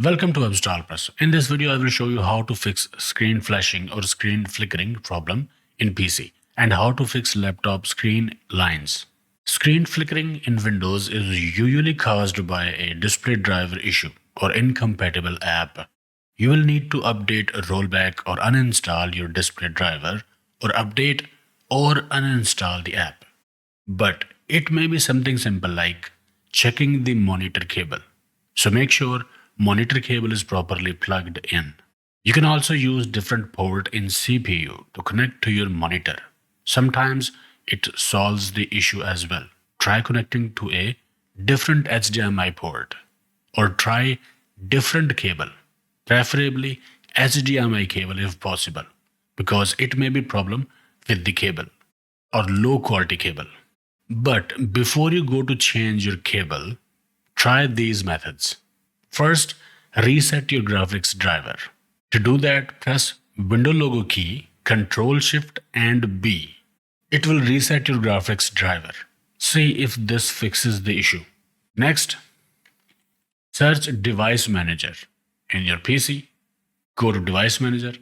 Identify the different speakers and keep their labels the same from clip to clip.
Speaker 1: Welcome to Install Press. In this video, I will show you how to fix screen flashing or screen flickering problem in PC and how to fix laptop screen lines. Screen flickering in Windows is usually caused by a display driver issue or incompatible app. You will need to update, rollback, or uninstall your display driver or update or uninstall the app. But it may be something simple like checking the monitor cable. So make sure monitor cable is properly plugged in. You can also use different port in CPU to connect to your monitor. Sometimes it solves the issue as well. Try connecting to a different HDMI port or try different cable, preferably HDMI cable if possible, because it may be problem with the cable or low quality cable. But before you go to change your cable, try these methods. First, reset your graphics driver. To do that, press Window logo key, Ctrl Shift and B. It will reset your graphics driver. See if this fixes the issue. Next, search Device Manager in your PC. Go to Device Manager,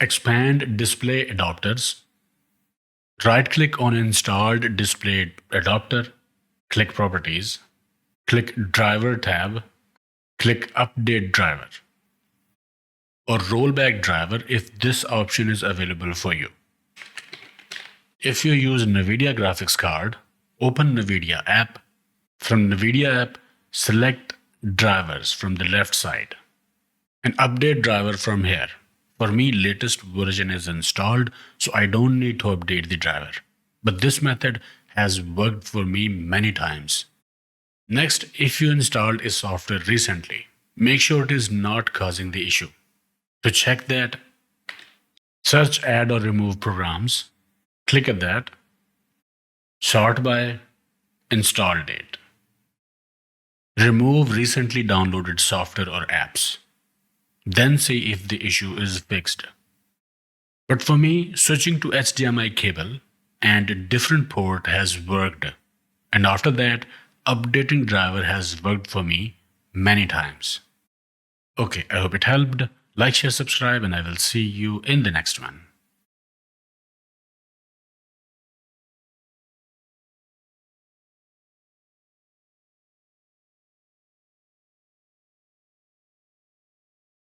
Speaker 1: expand Display Adapters. Right-click on installed display adapter, click Properties, click Driver tab, click Update Driver or Rollback Driver if this option is available for you. If you use NVIDIA graphics card, open NVIDIA app. From NVIDIA app, select Drivers from the left side and Update Driver from here. For me, latest version is installed, so I don't need to update the driver. But this method has worked for me many times. Next, if you installed a software recently, make sure it is not causing the issue. To check that, search Add or Remove Programs, click at that, sort by install date. Remove recently downloaded software or apps. Then see if the issue is fixed. But for me, switching to HDMI cable and different port has worked. And after that, updating driver has worked for me many times. Okay, I hope it helped. Like, share, subscribe, and I will see you in the next one.